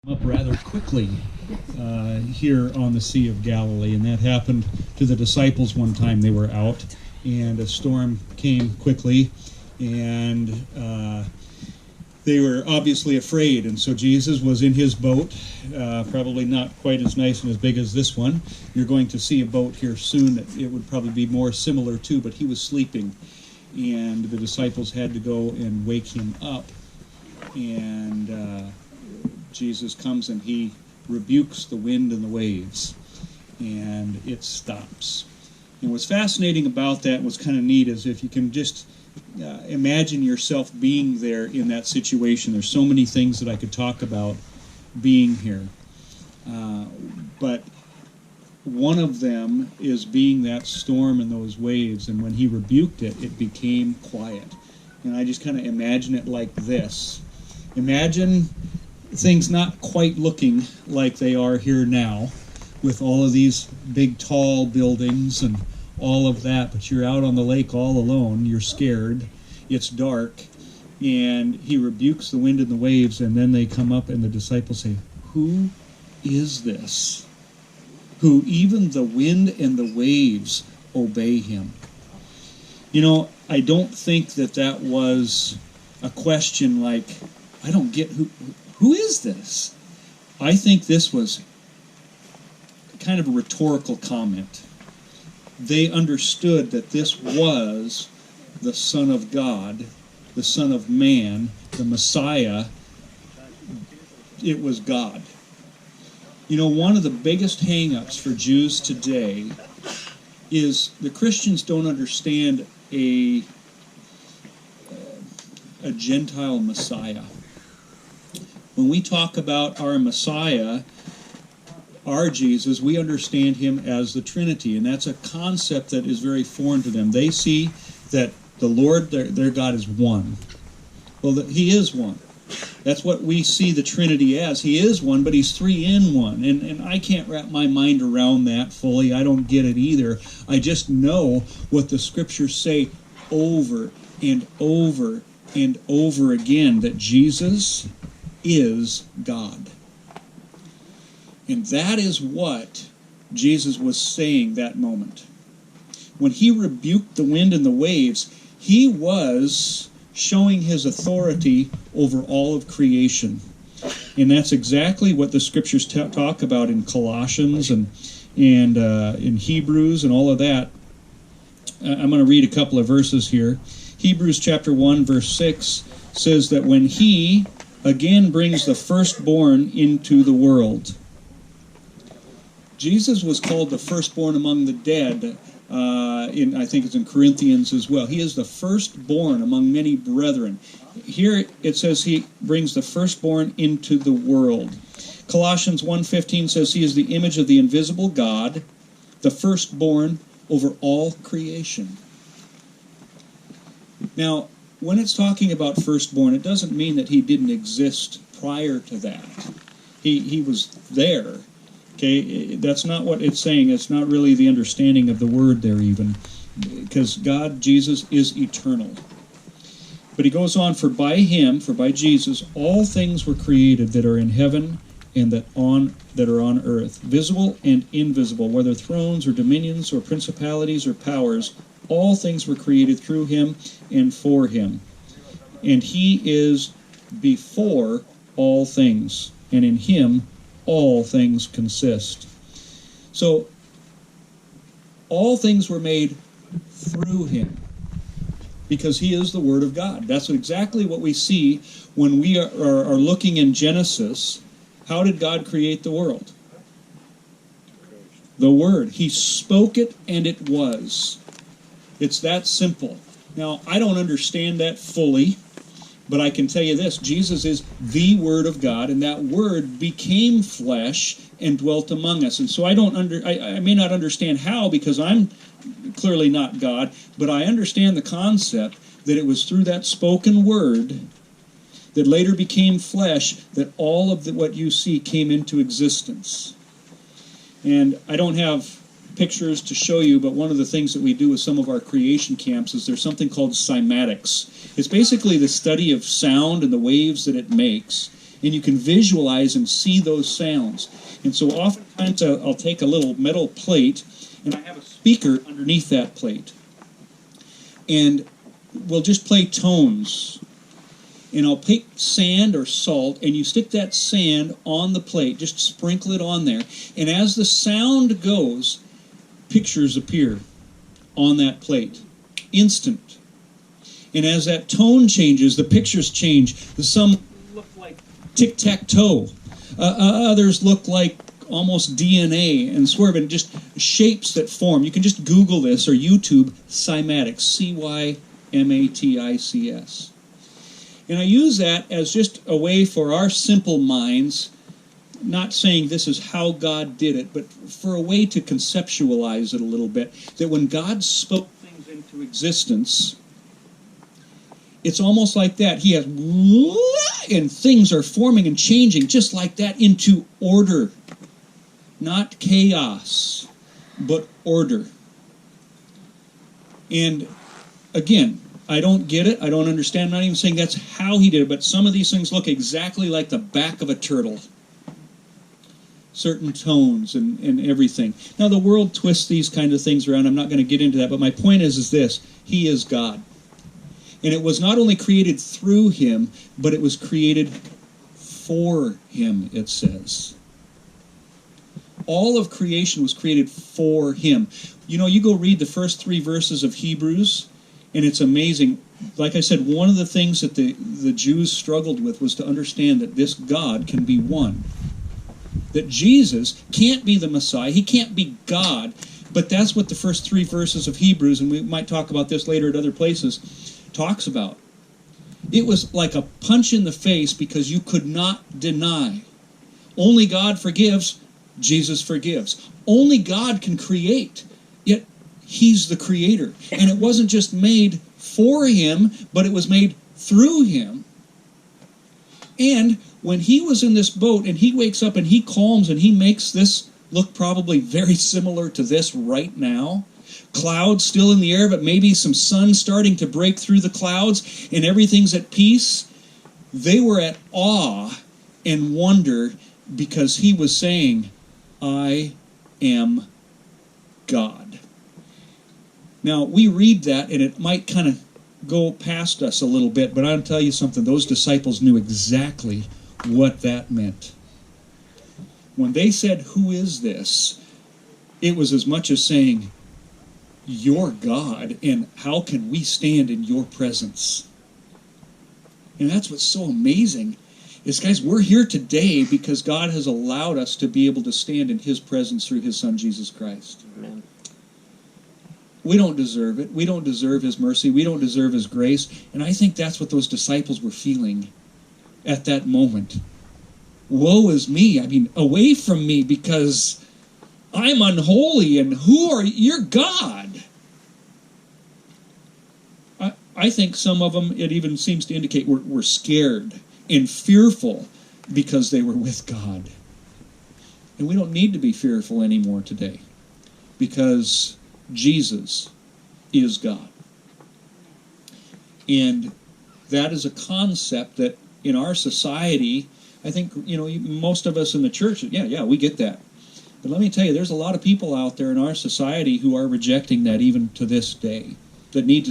up rather quickly here on the Sea of Galilee, and that happened to the disciples one time. They were out, and a storm came quickly, and they were obviously afraid, and so Jesus was in his boat, probably not quite as nice and as big as this one. You're going to see a boat here soon that it would probably be more similar to, but he was sleeping, and the disciples had to go and wake him up, and Jesus comes and he rebukes the wind and the waves, and it stops. And what's fascinating about that, what's kind of neat, is if you can just imagine yourself being there in that situation. There's so many things that I could talk about being here. But one of them is being that storm and those waves, and when he rebuked it, it became quiet. And I just kind of imagine it like this. Imagine things not quite looking like they are here now, with all of these big tall buildings and all of that, but you're out on the lake all alone, you're scared, it's dark, and he rebukes the wind and the waves, and then they come up and the disciples say, "Who is this, who even the wind and the waves obey him?" You know, I don't think that was a question like, I don't get who is this? I think this was kind of a rhetorical comment. They understood that this was the Son of God, the Son of Man, the Messiah. It was God. You know, one of the biggest hang-ups for Jews today is the Christians don't understand a Gentile Messiah. When we talk about our Messiah, our Jesus, we understand him as the Trinity, and that's a concept that is very foreign to them. They see that the Lord, their God, is one. Well, he is one. That's what we see the Trinity as. He is one, but he's three in one, and I can't wrap my mind around that fully. I don't get it either. I just know what the Scriptures say over and over and over again, that Jesus is God. And that is what Jesus was saying that moment. When he rebuked the wind and the waves, he was showing his authority over all of creation. And that's exactly what the Scriptures talk about in Colossians and in Hebrews and all of that. I'm going to read a couple of verses here. Hebrews chapter 1, verse 6 says that when he again brings the firstborn into the world. Jesus was called the firstborn among the dead. I think it's in Corinthians as well. He is the firstborn among many brethren. Here it says he brings the firstborn into the world. Colossians 1:15 says he is the image of the invisible God, the firstborn over all creation. Now, when it's talking about firstborn, it doesn't mean that he didn't exist prior to that. He was there. Okay, that's not what it's saying. It's not really the understanding of the word there even, because God, Jesus, is eternal. But he goes on, for by Jesus, all things were created that are in heaven and that are on earth, visible and invisible, whether thrones or dominions or principalities or powers. All things were created through him and for him. And he is before all things, and in him all things consist. So, all things were made through him, because he is the Word of God. That's exactly what we see when we are looking in Genesis. How did God create the world? The Word. He spoke it, and it was. It's that simple. Now, I don't understand that fully, but I can tell you this: Jesus is the Word of God, and that Word became flesh and dwelt among us. And so I may not understand how, because I'm clearly not God, but I understand the concept that it was through that spoken Word that later became flesh that all of what you see came into existence. And I don't have pictures to show you, but one of the things that we do with some of our creation camps is there's something called cymatics. It's basically the study of sound and the waves that it makes. And you can visualize and see those sounds. And so oftentimes I'll take a little metal plate, and I have a speaker underneath that plate. And we'll just play tones. And I'll pick sand or salt, and you stick that sand on the plate, just sprinkle it on there. And as the sound goes, pictures appear on that plate. Instant. And as that tone changes, the pictures change. Some look like tic-tac-toe. Others look like almost DNA and swerve, and just shapes that form. You can just Google this or YouTube cymatics, C-Y-M-A-T-I-C-S. And I use that as just a way for our simple minds, not saying this is how God did it, but for a way to conceptualize it a little bit, that when God spoke things into existence, it's almost like that. He has, and things are forming and changing just like that into order. Not chaos, but order. And again, I don't get it. I don't understand. I'm not even saying that's how he did it, but some of these things look exactly like the back of a turtle. Certain tones and everything. Now, the world twists these kind of things around. I'm not going to get into that, but my point is this. He is God. And it was not only created through him, but it was created for him, it says. All of creation was created for him. You know, you go read the first 3 verses of Hebrews, and it's amazing. Like I said, one of the things that the Jews struggled with was to understand that this God can be one. That Jesus can't be the Messiah. He can't be God. But that's what the first 3 verses of Hebrews, and we might talk about this later at other places, talks about. It was like a punch in the face because you could not deny. Only God forgives. Jesus forgives. Only God can create. Yet he's the creator. And it wasn't just made for him, but it was made through him. And when he was in this boat and he wakes up and he calms and he makes this look probably very similar to this right now, clouds still in the air, but maybe some sun starting to break through the clouds and everything's at peace, they were at awe and wonder because he was saying, I am God. Now, we read that, and it might kind of go past us a little bit, but I'll tell you something. Those disciples knew exactly what that meant. When they said, who is this? It was as much as saying, you're God, and how can we stand in your presence? And that's what's so amazing. Is, guys, we're here today because God has allowed us to be able to stand in his presence through his son, Jesus Christ. Amen. We don't deserve it. We don't deserve his mercy. We don't deserve his grace. And I think that's what those disciples were feeling at that moment. Woe is me. I mean, away from me because I'm unholy and who are you? You're God. I think some of them, it even seems to indicate were scared and fearful because they were with God. And we don't need to be fearful anymore today because Jesus is God. And that is a concept that in our society, I think, most of us in the church, yeah, we get that. But let me tell you, there's a lot of people out there in our society who are rejecting that even to this day, that need to